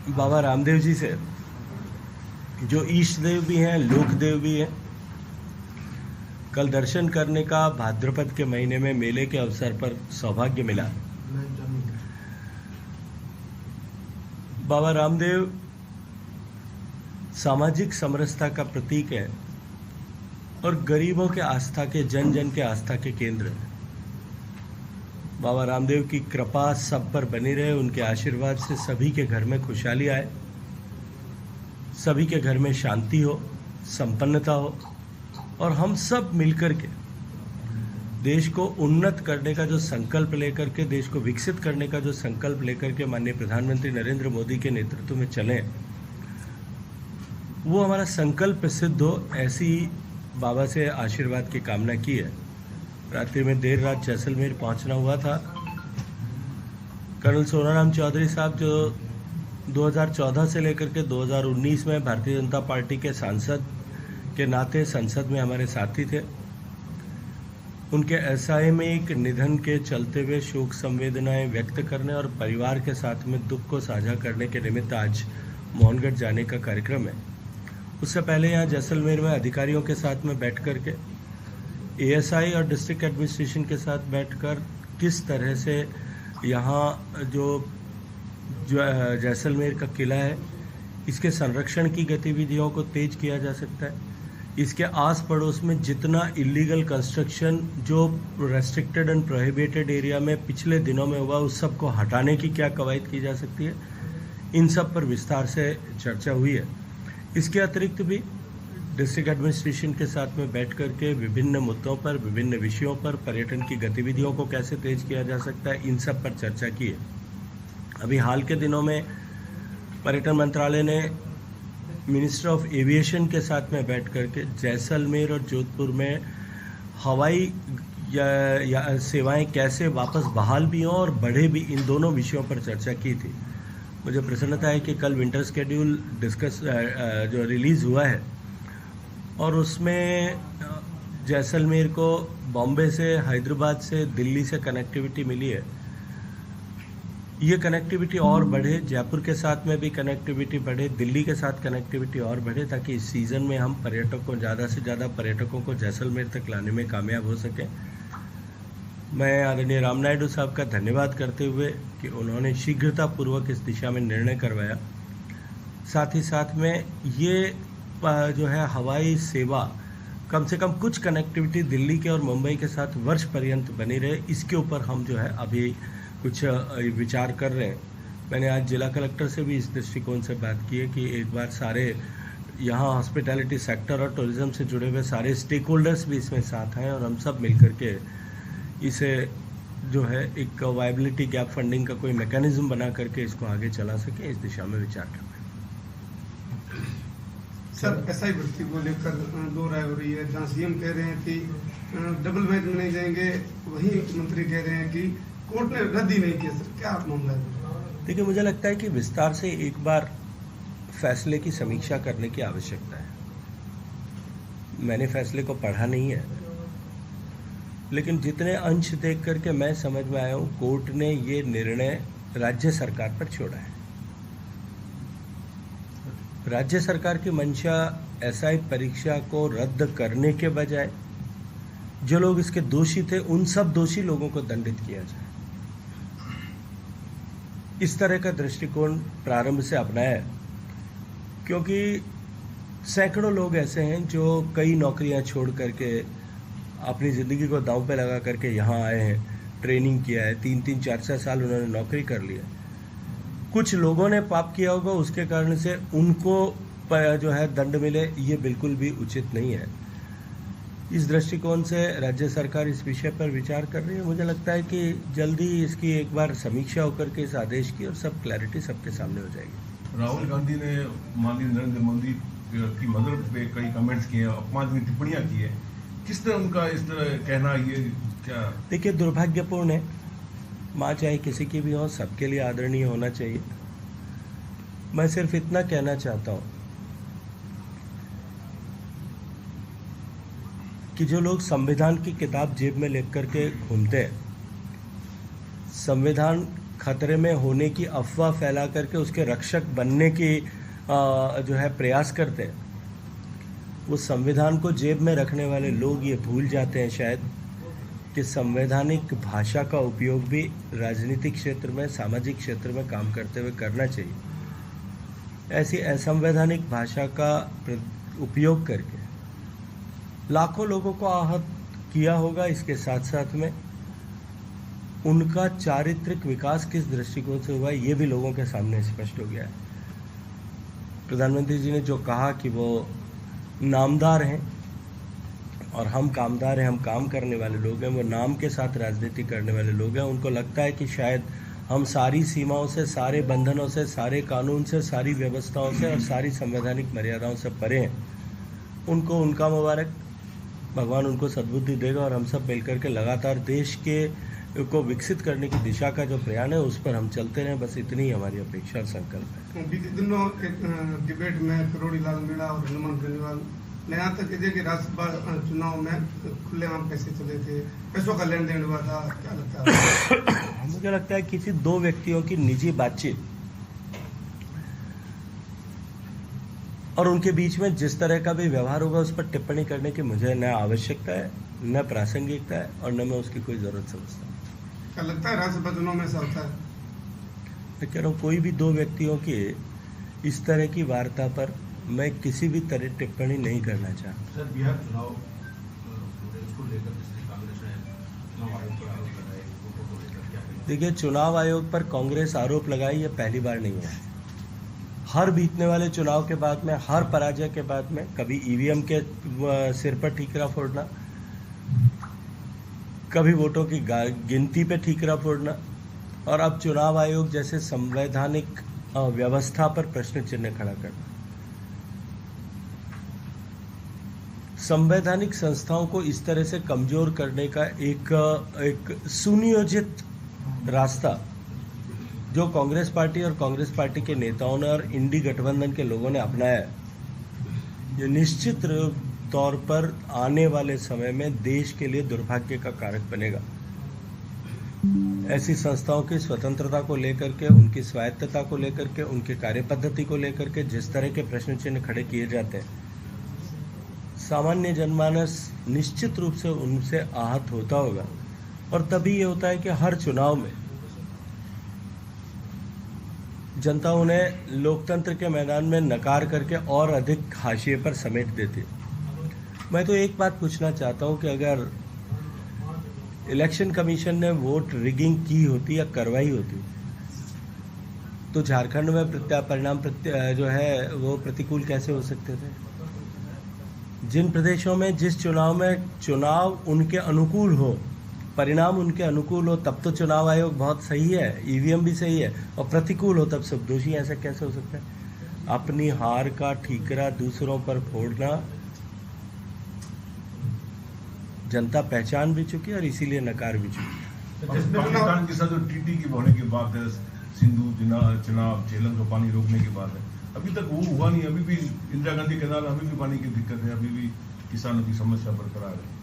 बाबा रामदेव जी से, जो ईष्ट देव भी हैं, लोक देव भी हैं, कल दर्शन करने का भाद्रपद के महीने में मेले के अवसर पर सौभाग्य मिला। बाबा रामदेव सामाजिक समरसता का प्रतीक है और गरीबों के आस्था के, जन जन के आस्था के केंद्र है। बाबा रामदेव की कृपा सब पर बनी रहे, उनके आशीर्वाद से सभी के घर में खुशहाली आए, सभी के घर में शांति हो, संपन्नता हो और हम सब मिलकर के देश को उन्नत करने का जो संकल्प लेकर के, देश को विकसित करने का जो संकल्प लेकर के माननीय प्रधानमंत्री नरेंद्र मोदी के नेतृत्व में चलें, वो हमारा संकल्प सिद्ध हो, ऐसी बाबा से आशीर्वाद की कामना की है। रात्रि में देर रात जैसलमेर पहुंचना हुआ था। कर्नल सोनाराम चौधरी साहब, जो 2014 से लेकर के 2019 में भारतीय जनता पार्टी के सांसद के नाते संसद में हमारे साथी थे, उनके असामयिक निधन के चलते हुए शोक संवेदनाएं व्यक्त करने और परिवार के साथ में दुख को साझा करने के निमित्त आज मोहनगढ़ जाने का कार्यक्रम है। उससे पहले यहाँ जैसलमेर में अधिकारियों के साथ में बैठ कर के, एएसआई और डिस्ट्रिक्ट एडमिनिस्ट्रेशन के साथ बैठकर किस तरह से यहाँ जो जैसलमेर का किला है, इसके संरक्षण की गतिविधियों को तेज किया जा सकता है, इसके आस पड़ोस में जितना इलीगल कंस्ट्रक्शन जो रेस्ट्रिक्टेड एंड प्रोहिबिटेड एरिया में पिछले दिनों में हुआ, उस सब को हटाने की क्या कवायद की जा सकती है, इन सब पर विस्तार से चर्चा हुई है। इसके अतिरिक्त भी डिस्ट्रिक्ट एडमिनिस्ट्रेशन के साथ में बैठ करके विभिन्न मुद्दों पर, विभिन्न विषयों पर, पर्यटन की गतिविधियों को कैसे तेज किया जा सकता है, इन सब पर चर्चा की है। अभी हाल के दिनों में पर्यटन मंत्रालय ने मिनिस्टर ऑफ एविएशन के साथ में बैठ करके जैसलमेर और जोधपुर में हवाई या सेवाएं कैसे वापस बहाल भी हों और बढ़े भी, इन दोनों विषयों पर चर्चा की थी। मुझे प्रसन्नता है कि कल विंटर स्केड्यूल जो रिलीज़ हुआ है और उसमें जैसलमेर को बॉम्बे से, हैदराबाद से, दिल्ली से कनेक्टिविटी मिली है। ये कनेक्टिविटी और बढ़े, जयपुर के साथ में भी कनेक्टिविटी बढ़े, दिल्ली के साथ कनेक्टिविटी और बढ़े, ताकि इस सीज़न में हम पर्यटकों, ज़्यादा से ज़्यादा पर्यटकों को जैसलमेर तक लाने में कामयाब हो सकें। मैं आदरणीय राम नायडू साहब का धन्यवाद करते हुए कि उन्होंने शीघ्रतापूर्वक इस दिशा में निर्णय करवाया। साथ ही साथ में ये जो है हवाई सेवा, कम से कम कुछ कनेक्टिविटी दिल्ली के और मुंबई के साथ वर्ष पर्यंत बनी रहे, इसके ऊपर हम जो है अभी कुछ विचार कर रहे हैं। मैंने आज जिला कलेक्टर से भी इस दृष्टिकोण से बात की है कि एक बार सारे यहाँ हॉस्पिटैलिटी सेक्टर और टूरिज़्म से जुड़े हुए सारे स्टेक होल्डर्स भी इसमें साथ हैं और हम सब मिलकर के इसे जो है एक वायबिलिटी गैप फंडिंग का कोई मैकेनिज्म बना करके इसको आगे चला सके, इस दिशा में विचार कर रहे हैं। सर, एसआई भर्ती को लेकर दो राय हो रही है, जहाँ सीएम कह रहे हैं कि डबल मैच में नहीं जाएंगे, वहीं मंत्री कह रहे हैं कि कोर्ट ने रद्द ही नहीं किया। सर, क्या मामला है? देखिए, मुझे लगता है कि विस्तार से एक बार फैसले की समीक्षा करने की आवश्यकता है। मैंने फैसले को पढ़ा नहीं है, लेकिन जितने अंश देख करके मैं समझ में आया हूँ, कोर्ट ने ये निर्णय राज्य सरकार पर छोड़ा है। राज्य सरकार की मंशा एसआई परीक्षा को रद्द करने के बजाय जो लोग इसके दोषी थे, उन सब दोषी लोगों को दंडित किया जाए, इस तरह का दृष्टिकोण प्रारंभ से अपनाया है। क्योंकि सैकड़ों लोग ऐसे हैं जो कई नौकरियां छोड़ करके अपनी ज़िंदगी को दांव पे लगा करके यहाँ आए हैं, ट्रेनिंग किया है, 3-3, 4-4 साल उन्होंने नौकरी कर लिया। कुछ लोगों ने पाप किया होगा, उसके कारण से उनको जो है दंड मिले, ये बिल्कुल भी उचित नहीं है। इस दृष्टिकोण से राज्य सरकार इस विषय पर विचार कर रही है। मुझे लगता है कि जल्दी इसकी एक बार समीक्षा होकर के इस आदेश की और सब क्लैरिटी सबके सामने हो जाएगी। राहुल गांधी ने माननीय नरेंद्र मोदी की मदर पे कई कमेंट्स किए, अपमानजनक टिप्पणियां की है, किस तरह उनका इस तरह कहना, ये क्या? देखिए, दुर्भाग्यपूर्ण है। माँ चाहे किसी की भी हो, सबके लिए आदरणीय होना चाहिए। मैं सिर्फ इतना कहना चाहता हूँ कि जो लोग संविधान की किताब जेब में लेकर के घूमते हैं, संविधान खतरे में होने की अफवाह फैला करके उसके रक्षक बनने की जो है प्रयास करते हैं, वो संविधान को जेब में रखने वाले लोग ये भूल जाते हैं शायद कि संवैधानिक भाषा का उपयोग भी राजनीतिक क्षेत्र में, सामाजिक क्षेत्र में काम करते हुए करना चाहिए। ऐसी असंवैधानिक भाषा का उपयोग करके लाखों लोगों को आहत किया होगा। इसके साथ साथ में उनका चारित्रिक विकास किस दृष्टिकोण से हुआ ये भी लोगों के सामने स्पष्ट हो गया है। प्रधानमंत्री जी ने जो कहा कि वो नामदार हैं और हम कामदार हैं, हम काम करने वाले लोग हैं, वो नाम के साथ राजनीति करने वाले लोग हैं। उनको लगता है कि शायद हम सारी सीमाओं से, सारे बंधनों से, सारे कानून से, सारी व्यवस्थाओं से और सारी संवैधानिक मर्यादाओं से परे हैं। उनको उनका मुबारक, भगवान उनको सद्बुद्धि देगा और हम सब मिलकर के लगातार देश के को विकसित करने की दिशा का जो प्रयाण है उस पर हम चलते रहें। बस इतनी ही हमारी अपेक्षा और संकल्प है। बीते दिनों एक डिबेट में करोड़ी लाल मीणा और हनुमान बेनीवाल ने यहाँ तक कह दिया कि राज्यसभा चुनाव में खुलेआम पैसे चले थे, पैसों का लेन देन हुआ था। क्या लगता है? मुझे लगता है किसी दो व्यक्तियों की निजी बातचीत और उनके बीच में जिस तरह का भी व्यवहार होगा उस पर टिप्पणी करने की मुझे न आवश्यकता है, न प्रासंगिकता है और न मैं उसकी कोई ज़रूरत समझता हूँ। क्या लगता है राज्यसभा चुनाव में ऐसा होता है? मैं कह रहा हूँ कोई भी दो व्यक्तियों की इस तरह की वार्ता पर मैं किसी भी तरह टिप्पणी नहीं करना चाहता। सर, बिहार चुनाव को लेकर कांग्रेस ने चुनाव आयोग पर आरोप लगाए, वोटों को लेकर क्या कहेंगे? देखिए, चुनाव आयोग पर कांग्रेस आरोप लगाई ये पहली बार नहीं है। हर बीतने वाले चुनाव के बाद में, हर पराजय के बाद में कभी ईवीएम के सिर पर ठीकरा फोड़ना, कभी वोटों की गिनती पे ठीकरा फोड़ना और अब चुनाव आयोग जैसे संवैधानिक व्यवस्था पर प्रश्न चिन्ह खड़ा करना। संवैधानिक संस्थाओं को इस तरह से कमजोर करने का एक सुनियोजित रास्ता जो कांग्रेस पार्टी और कांग्रेस पार्टी के नेताओं ने और इंडी गठबंधन के लोगों ने अपनाया है, ये निश्चित तौर पर आने वाले समय में देश के लिए दुर्भाग्य का कारक बनेगा। ऐसी संस्थाओं की स्वतंत्रता को लेकर के, उनकी स्वायत्तता को लेकर के, उनकी कार्यपद्धति को लेकर के जिस तरह के प्रश्न चिन्ह खड़े किए जाते हैं, सामान्य जनमानस निश्चित रूप से उनसे आहत होता होगा। और तभी ये होता है कि हर चुनाव में जनता उन्हें लोकतंत्र के मैदान में नकार करके और अधिक हाशिए पर समेट देती है। मैं तो एक बात पूछना चाहता हूं कि अगर इलेक्शन कमीशन ने वोट रिगिंग की होती या करवाई होती तो झारखंड में परिणाम जो है वो प्रतिकूल कैसे हो सकते थे? जिन प्रदेशों में जिस चुनाव में चुनाव उनके अनुकूल हो, परिणाम उनके अनुकूल हो, तब तो चुनाव आयोग बहुत सही है, ईवीएम भी सही है, और प्रतिकूल हो तब सब दोषी। ऐसा कैसे हो सकता है? अपनी हार का ठीकरा दूसरों पर फोड़ना जनता पहचान भी चुकी है और इसीलिए नकार भी चुकी है। पाकिस्तान के साथ जो टीटी की होने की बात है, सिंधु चुनाव झेलम का पानी रोकने की बात है, अभी तक वो हुआ नहीं। अभी भी इंदिरा गांधी के नाल अभी भी पानी की दिक्कत है, अभी भी किसानों की समस्या बरकरार है।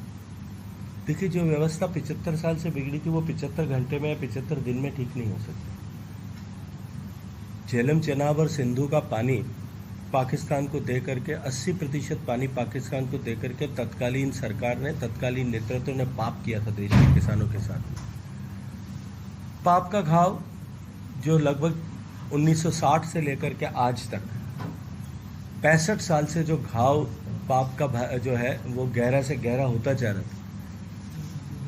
देखिए, जो व्यवस्था 75 साल से बिगड़ी थी वो 75 घंटे में या 75 दिन में ठीक नहीं हो सकती। झेलम, चेनाब और सिंधु का पानी पाकिस्तान को दे करके 80% पानी पाकिस्तान को दे करके तत्कालीन सरकार ने, तत्कालीन नेतृत्व ने पाप किया था देश के किसानों के साथ। पाप का घाव जो लगभग 1960 से लेकर के आज तक 65 साल से जो घाव पाप का जो है वो गहरा से गहरा होता जा रहा था।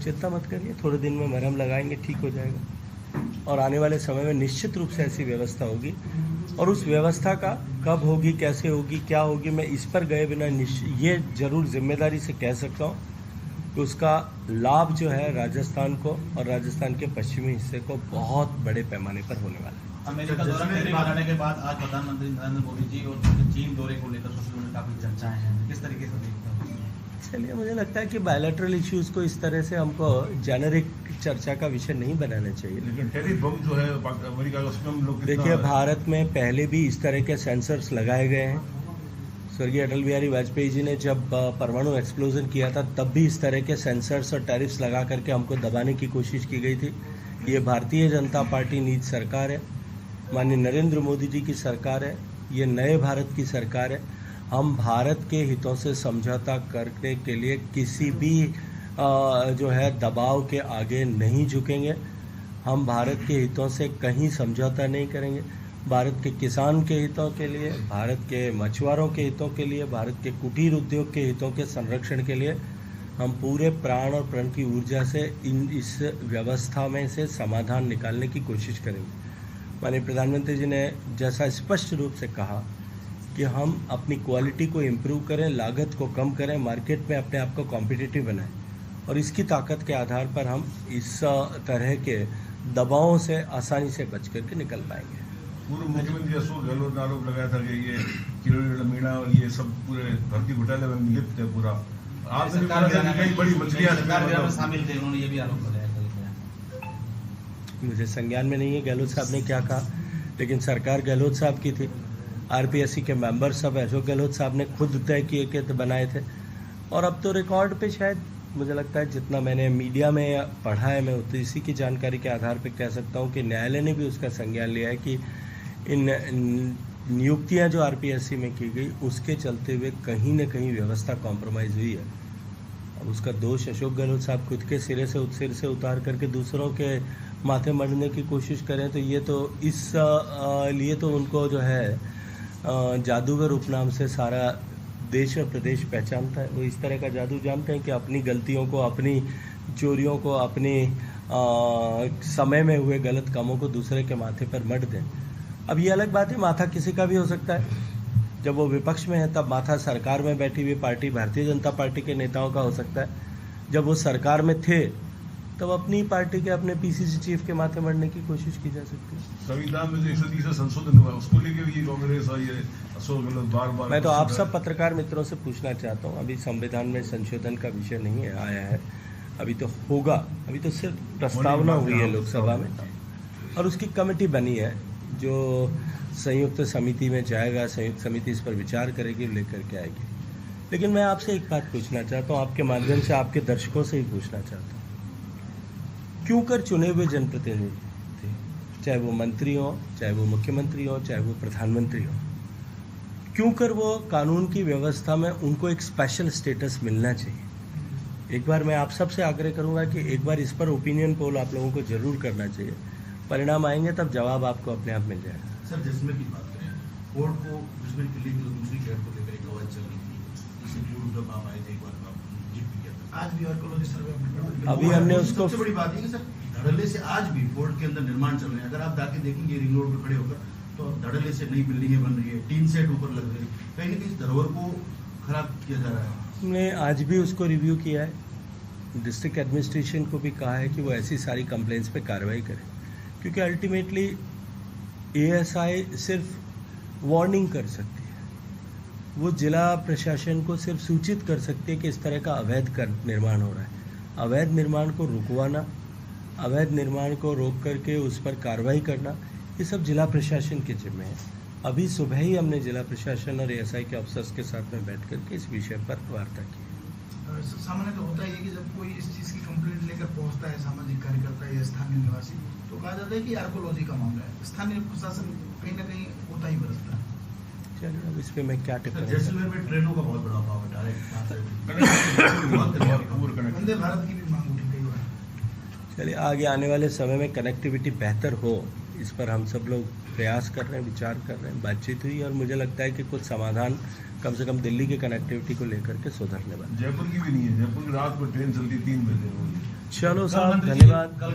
चिंता मत करिए, थोड़े दिन में मरहम लगाएंगे, ठीक हो जाएगा और आने वाले समय में निश्चित रूप से ऐसी व्यवस्था होगी। और उस व्यवस्था का कब होगी, कैसे होगी, क्या होगी, मैं इस पर गए बिना ये जरूर जिम्मेदारी से कह सकता हूँ कि उसका लाभ जो है राजस्थान को और राजस्थान के पश्चिमी हिस्से को बहुत बड़े पैमाने पर होने वाला है। अमेरिका दौरा बनाने के बाद आज प्रधानमंत्री नरेंद्र मोदी जी और चीन दौरे को लेकर सोशल मीडिया काफी चर्चाएं हैं, किस तरीके से देखते हैं? चलिए, मुझे लगता है कि बायलैटरल इश्यूज को इस तरह से हमको जेनेरिक चर्चा का विषय नहीं बनाना चाहिए। लेकिन टैरिफ बम जो है अमेरिका का, उसमें हम लोग देखिए, भारत में पहले भी इस तरह के सेंसर्स लगाए गए हैं। स्वर्गीय अटल बिहारी वाजपेयी जी ने जब परमाणु एक्सप्लोजन किया था तब भी इस तरह के सेंसर्स और टैरिफ्स लगा करके हमको दबाने की कोशिश की गई थी। ये भारतीय जनता पार्टी नीच सरकार है, माननीय नरेंद्र मोदी जी की सरकार है, ये नए भारत की सरकार है। हम भारत के हितों से समझौता करने के लिए किसी भी जो है दबाव के आगे नहीं झुकेंगे। हम भारत के हितों से कहीं समझौता नहीं करेंगे। भारत के किसान के हितों के लिए, भारत के मछुआरों के हितों के लिए, भारत के कुटीर उद्योग के हितों के संरक्षण के लिए हम पूरे प्राण और प्रण की ऊर्जा से इस व्यवस्था में से समाधान निकालने की कोशिश करेंगे। माननीय प्रधानमंत्री जी ने जैसा स्पष्ट रूप से कहा कि हम अपनी क्वालिटी को इम्प्रूव करें, लागत को कम करें, मार्केट में अपने आप को कॉम्पिटिटिव बनाएं और इसकी ताकत के आधार पर हम इस तरह के दबावों से आसानी से बच करके निकल पाएंगे। पूर्व मुख्यमंत्री अशोक गहलोत ने आरोप लगाया था कि ये किरोड़ी मीणा और ये सब पूरे भर्ती घोटाले में लिप्त है पूरा। आपने भी कहा कि कई बड़ी मछलियां शामिल थे, उन्होंने ये भी आरोप लगाया। मुझे संज्ञान में नहीं है गहलोत साहब ने क्या कहा, लेकिन सरकार गहलोत साहब की थी। आरपीएससी के मेंबर सब अशोक गहलोत साहब ने खुद तय किए के बनाए थे। और अब तो रिकॉर्ड पे शायद मुझे लगता है जितना मैंने मीडिया में पढ़ा है, मैं उतनी इसी की जानकारी के आधार पर कह सकता हूँ कि न्यायालय ने भी उसका संज्ञान लिया है कि इन नियुक्तियां जो आरपीएससी में की गई उसके चलते हुए कहीं न कहीं व्यवस्था कॉम्प्रोमाइज़ हुई है। अब उसका दोष अशोक गहलोत साहब खुद के सिर से उतार करके दूसरों के माथे मढ़ने की कोशिश करें तो ये तो इस लिए तो उनको जो है जादूगर उपनाम से सारा देश और प्रदेश पहचानता है। वो इस तरह का जादू जानते हैं कि अपनी गलतियों को, अपनी चोरियों को, अपनी समय में हुए गलत कामों को दूसरे के माथे पर मढ़ दें। अब ये अलग बात है, माथा किसी का भी हो सकता है। जब वो विपक्ष में है तब माथा सरकार में बैठी हुई पार्टी भारतीय जनता पार्टी के नेताओं का हो सकता है। जब वो सरकार में थे तब अपनी पार्टी के, अपने पीसीसी चीफ के माथे मढ़ने की कोशिश की जा सकती है। संविधान में जो 130 संशोधन हुआ उसको लेके भी कांग्रेस और ये अशोक गहलोत बार-बार। मैं तो आप सब पत्रकार मित्रों से पूछना चाहता हूँ, अभी संविधान में संशोधन का विषय नहीं आया है, अभी तो होगा, अभी तो सिर्फ प्रस्तावना हुई है लोकसभा में और उसकी कमेटी बनी है जो संयुक्त समिति में जाएगा। संयुक्त समिति इस पर विचार करेगी, लेकर के आएगी। लेकिन मैं आपसे एक बात पूछना चाहता हूँ, आपके माध्यम से आपके दर्शकों से ही पूछना चाहता हूँ, क्यों कर चुने हुए जनप्रतिनिधि थे, चाहे वो मंत्री हो, चाहे वो मुख्यमंत्री हो, चाहे वो प्रधानमंत्री हो, क्यों कर वो कानून की व्यवस्था में उनको एक स्पेशल स्टेटस मिलना चाहिए। एक बार मैं आप सबसे आग्रह करूंगा कि एक बार इस पर ओपिनियन पोल आप लोगों को जरूर करना चाहिए। परिणाम आएंगे तब जवाब आपको अपने आप मिल जाएगा। सर, जैसलमेर की बात करें, कोर्ट को जैसलमेर किले की दूसरी गेट को लेकर एक आवाज चल रही थी, इससे पूर्व जब आप आए थे एक बार जीत भी किया था। आज भी आर्कोलॉजी सर्वे अभी हमने उसको, सबसे बड़ी बात है कि सर धड़ल्ले से आज भी फोर्ट के अंदर निर्माण चल रहे हैं। अगर आप जाके देखेंगे रिंग रोड पर खड़े होकर तो धड़ल्ले से नई बिल्डिंगें बन रही है, टीन सेट ऊपर लग रही है, कहीं ना कहीं इस धरोहर को खराब किया जा रहा है। हमने आज भी उसको रिव्यू किया है, डिस्ट्रिक्ट एडमिनिस्ट्रेशन को भी कहा है कि वो ऐसी सारी कंप्लेंट्स पे कार्रवाई करें, क्योंकि अल्टीमेटली एएसआई सिर्फ वार्निंग कर सकती है, वो जिला प्रशासन को सिर्फ सूचित कर सकती है कि इस तरह का अवैध निर्माण हो रहा है। अवैध निर्माण को रुकवाना, अवैध निर्माण को रोक करके उस पर कार्रवाई करना, ये सब जिला प्रशासन के जिम्मे है। अभी सुबह ही हमने जिला प्रशासन और एएसआई के अफसर्स के साथ में बैठ करके इस विषय पर वार्ता की। सामान्य तो होता है कि जब कोई इस चीज़ की कंप्लेंट लेकर पहुंचता है सामाजिक कार्यकर्ता या स्थानीय निवासी, तो कहा जाता है कि आर्कोलॉजी का मामला है। स्थानीय प्रशासन कहीं ना कहीं होता ही बरसता है। चलिए, अब इस पर मैं क्या टिप्पणी। जैसलमेर में ट्रेनों का बहुत बड़ा अभाव है, डायरेक्ट वंदे भारत की भी मांग उठी कई बार। चलिए, आगे आने वाले समय में कनेक्टिविटी बेहतर हो, इस पर हम सब लोग प्रयास कर रहे हैं, विचार कर रहे हैं। बातचीत हुई और मुझे लगता है कि कुछ समाधान कम से कम दिल्ली की कनेक्टिविटी को लेकर के सुधरने वाला। जयपुर की भी नहीं है, जयपुर की रात में ट्रेन चलती 3 बजे। चलो साहब, धन्यवाद। कल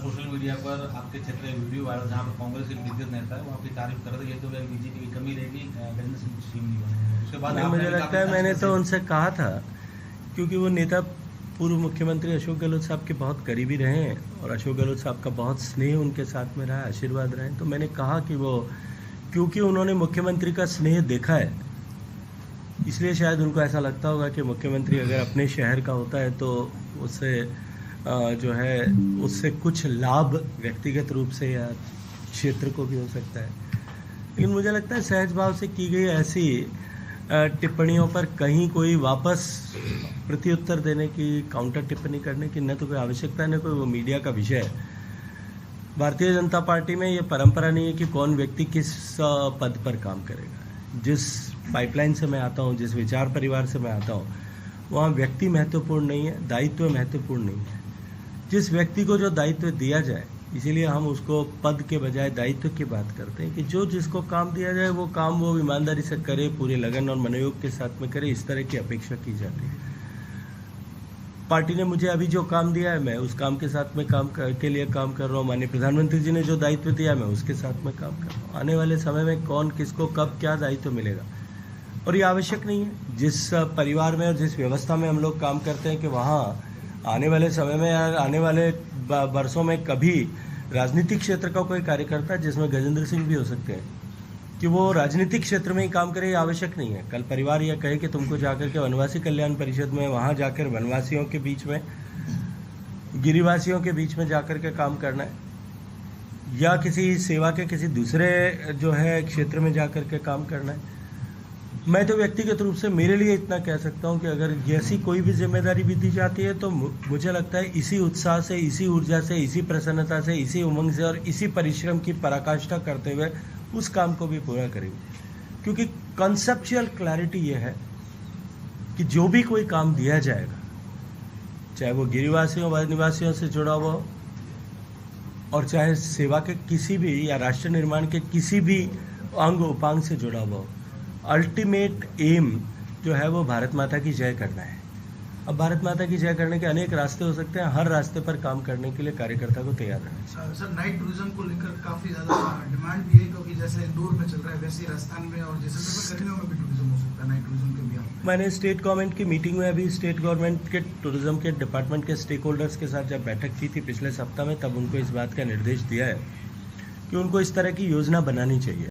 सोशल मीडिया पर आपके क्षेत्र में वीडियो वायरल जहाँ पर कांग्रेस के दिग्गज नेता है वो आपकी तारीफ कर रहे थे, तो बीजेपी की कमी रहेगी, गजेंद्र सिंह सीएम नहीं बने। उसके बाद मुझे लगता है मैंने तो उनसे कहा था, क्योंकि वो नेता पूर्व मुख्यमंत्री अशोक गहलोत साहब के बहुत करीबी रहे हैं और अशोक गहलोत साहब का बहुत स्नेह उनके साथ में रहा, आशीर्वाद रहे। तो मैंने कहा कि वो, क्योंकि उन्होंने मुख्यमंत्री का स्नेह देखा है, इसलिए शायद उनको ऐसा लगता होगा कि मुख्यमंत्री अगर अपने शहर का होता है तो उससे जो है उससे कुछ लाभ व्यक्तिगत रूप से या क्षेत्र को भी हो सकता है। लेकिन मुझे लगता है सहज भाव से की गई ऐसी टिप्पणियों पर कहीं कोई वापस प्रत्युत्तर देने की, काउंटर टिप्पणी करने की न तो कोई आवश्यकता है, न कोई वो मीडिया का विषय है। भारतीय जनता पार्टी में ये परंपरा नहीं है कि कौन व्यक्ति किस पद पर काम करेगा। जिस पाइपलाइन से मैं आता हूँ, जिस विचार परिवार से मैं आता हूँ, वहाँ व्यक्ति महत्वपूर्ण नहीं है, दायित्व महत्वपूर्ण नहीं है। जिस व्यक्ति को जो दायित्व दिया जाए, इसीलिए हम उसको पद के बजाय दायित्व की बात करते हैं कि जो जिसको काम दिया जाए वो काम वो ईमानदारी से करे, पूरे लगन और मनोयोग के साथ में करे, इस तरह की अपेक्षा की जाती है। पार्टी ने मुझे अभी जो काम दिया है, मैं उस काम के साथ में के लिए काम कर रहा हूँ। माननीय प्रधानमंत्री जी ने जो दायित्व दिया, मैं उसके साथ में काम कर रहा हूँ। आने वाले समय में कौन किसको कब क्या दायित्व मिलेगा, और ये आवश्यक नहीं है। जिस परिवार में और जिस व्यवस्था में हम लोग काम करते हैं कि वहाँ आने वाले समय में या आने वाले वर्षों में कभी राजनीतिक क्षेत्र का कोई कार्यकर्ता, जिसमें गजेंद्र सिंह भी हो सकते हैं, कि वो राजनीतिक क्षेत्र में ही काम करे, ये आवश्यक नहीं है। कल परिवार यह कहे कि तुमको जाकर के वनवासी कल्याण परिषद में, वहाँ जाकर वनवासियों के बीच में, गिरिवासियों के बीच में जाकर के काम करना है, या किसी सेवा के किसी दूसरे जो है क्षेत्र में जाकर के काम करना है। मैं तो व्यक्तिगत रूप से मेरे लिए इतना कह सकता हूं कि अगर ऐसी कोई भी जिम्मेदारी भी दी जाती है तो मुझे लगता है इसी उत्साह से, इसी ऊर्जा से, इसी प्रसन्नता से, इसी उमंग से और इसी परिश्रम की पराकाष्ठा करते हुए उस काम को भी पूरा करेंगे। क्योंकि कॉन्सेप्चुअल क्लैरिटी ये है कि जो भी कोई काम दिया जाएगा, चाहे वो गिरिवासियों वन निवासियों से जुड़ा हुआ हो, और चाहे सेवा के किसी भी या राष्ट्र निर्माण के किसी भी अंग उपांग से जुड़ा हुआ हो, अल्टीमेट एम जो है वो भारत माता की जय करना है। अब भारत माता की जय करने के अनेक रास्ते हो सकते हैं, हर रास्ते पर काम करने के लिए कार्यकर्ता को तैयार रहना चाहिए। सर, नाइट टूरिज्म को लेकर काफी ज्यादा डिमांड भी है, क्योंकि जैसे इंदौर में चल रहा है वैसे ही राजस्थान में और जैसे गर्मियों में भी टूरिज्म हो सकता है, नाइट टूरिज्म के भी हम। मैंने स्टेट गवर्नमेंट की मीटिंग में अभी स्टेट गवर्नमेंट के टूरिज्म के डिपार्टमेंट के स्टेक होल्डर्स के साथ जब बैठक की थी पिछले सप्ताह में, तब उनको इस बात का निर्देश दिया है कि उनको इस तरह की योजना बनानी चाहिए।